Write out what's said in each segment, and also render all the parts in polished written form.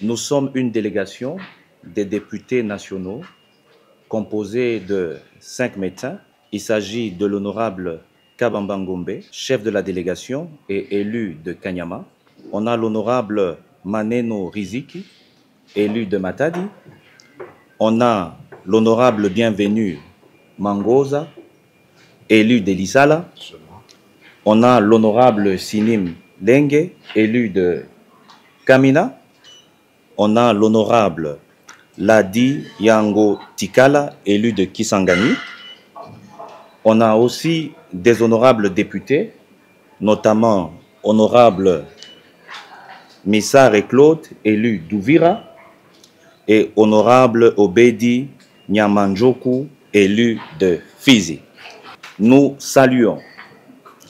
Nous sommes une délégation des députés nationaux composée de 5 médecins. Il s'agit de l'honorable Kabamba Ngombe, chef de la délégation et élu de Kanyama. On a l'honorable Maneno Riziki, élu de Matadi. On a l'honorable Bienvenu Mangoza, élu de Lisala. On a l'honorable Sinim Lenge, élu de Kamina. On a l'honorable Ladi Yango Tikala, élu de Kisangani. On a aussi des honorables députés, notamment honorable Missar et Claude, élu d'Ouvira, et honorable Obedi Nyamanjoku, élu de Fizi. Nous saluons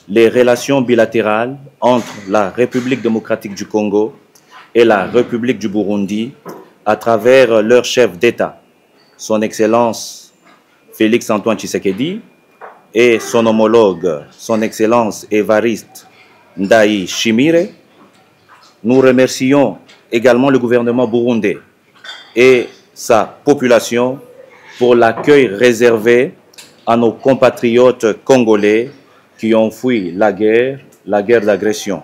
les relations bilatérales entre la République démocratique du Congo et la République du Burundi à travers leur chef d'État, son Excellence Félix Antoine Tshisekedi, et son homologue, son Excellence Évariste Ndayi Shimire. Nous remercions également le gouvernement burundais et sa population pour l'accueil réservé à nos compatriotes congolais qui ont fui la guerre d'agression.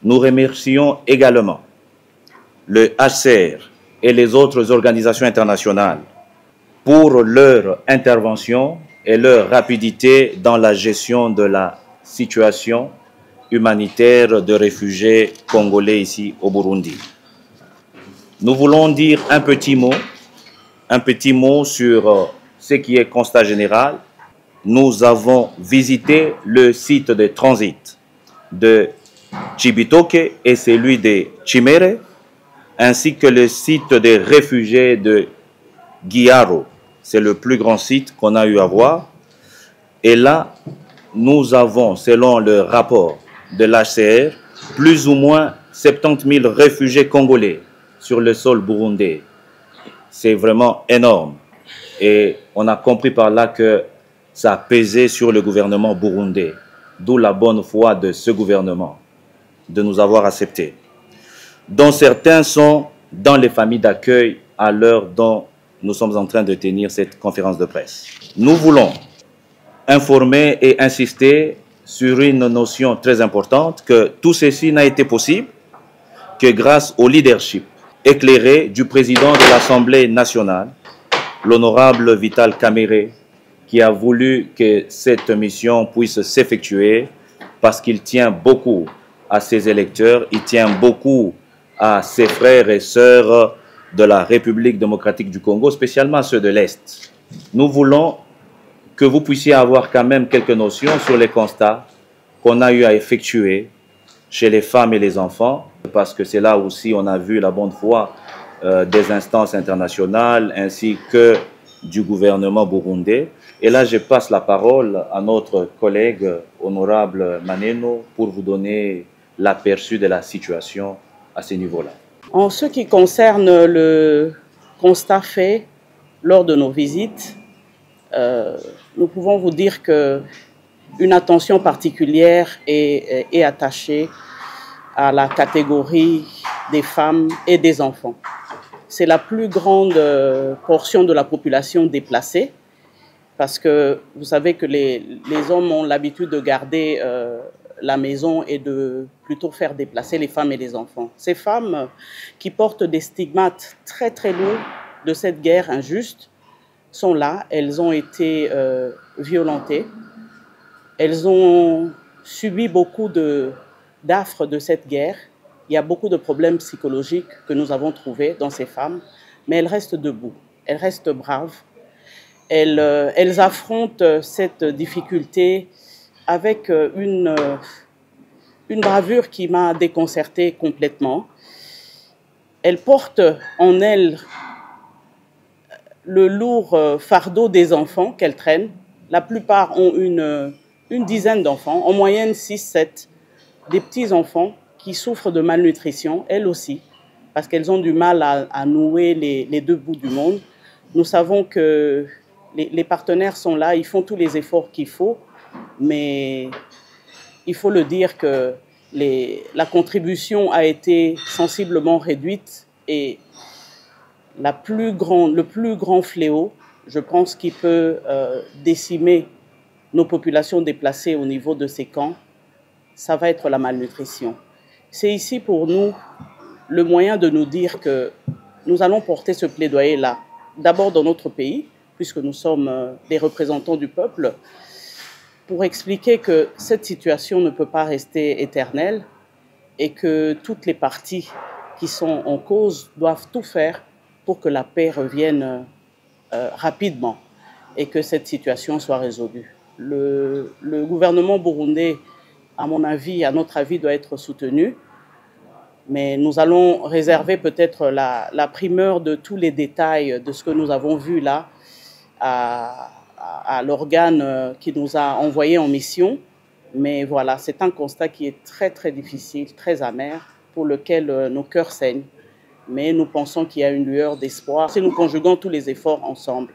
Nous remercions également le HCR et les autres organisations internationales pour leur intervention et leur rapidité dans la gestion de la situation humanitaire de réfugiés congolais ici au Burundi. Nous voulons dire un petit mot sur ce qui est constat général. Nous avons visité le site de transit de Chibitoke et celui de Chimere, ainsi que le site des réfugiés de Guiaro. C'est le plus grand site qu'on a eu à voir. Et là, nous avons, selon le rapport de l'HCR, plus ou moins 70 000 réfugiés congolais sur le sol burundais. C'est vraiment énorme. Et on a compris par là que ça a pesé sur le gouvernement burundais. D'où la bonne foi de ce gouvernement de nous avoir acceptés. Dont certains sont dans les familles d'accueil à l'heure dont nous sommes en train de tenir cette conférence de presse. Nous voulons informer et insister sur une notion très importante, que tout ceci n'a été possible que grâce au leadership éclairé du président de l'Assemblée nationale, l'honorable Vital Kamerhe, qui a voulu que cette mission puisse s'effectuer parce qu'il tient beaucoup à ses électeurs, il tient beaucoup à ses frères et sœurs de la République démocratique du Congo, spécialement ceux de l'Est. Nous voulons que vous puissiez avoir quand même quelques notions sur les constats qu'on a eu à effectuer chez les femmes et les enfants, parce que c'est là aussi on a vu la bonne foi des instances internationales ainsi que du gouvernement burundais. Et là, je passe la parole à notre collègue honorable Maneno pour vous donner l'aperçu de la situation à ce niveau-là. En ce qui concerne le constat fait lors de nos visites, nous pouvons vous dire qu'une attention particulière est attachée à la catégorie des femmes et des enfants. C'est la plus grande portion de la population déplacée, parce que vous savez que les hommes ont l'habitude de garder la maison et de plutôt faire déplacer les femmes et les enfants. Ces femmes qui portent des stigmates très très lourds de cette guerre injuste sont là, elles ont été violentées, elles ont subi beaucoup d'affres de cette guerre. Il y a beaucoup de problèmes psychologiques que nous avons trouvés dans ces femmes, mais elles restent debout, elles restent braves. Elles affrontent cette difficulté avec une bravure qui m'a déconcertée complètement. Elles portent en elles le lourd fardeau des enfants qu'elles traînent. La plupart ont une dizaine d'enfants, en moyenne 6-7, des petits-enfants qui souffrent de malnutrition, elles aussi, parce qu'elles ont du mal à nouer les deux bouts du monde. Nous savons que les partenaires sont là, ils font tous les efforts qu'il faut, mais il faut le dire que la contribution a été sensiblement réduite est le plus grand fléau, je pense, qui peut décimer nos populations déplacées au niveau de ces camps, ça va être la malnutrition. C'est ici pour nous le moyen de nous dire que nous allons porter ce plaidoyer-là, d'abord dans notre pays, puisque nous sommes des représentants du peuple, pour expliquer que cette situation ne peut pas rester éternelle et que toutes les parties qui sont en cause doivent tout faire pour que la paix revienne rapidement et que cette situation soit résolue. Le gouvernement burundais, à mon avis, à notre avis, doit être soutenu, mais nous allons réserver peut-être la primeur de tous les détails de ce que nous avons vu là à l'organe qui nous a envoyés en mission. Mais voilà, c'est un constat qui est très très difficile, très amer, pour lequel nos cœurs saignent. Mais nous pensons qu'il y a une lueur d'espoir si nous conjuguons tous les efforts ensemble.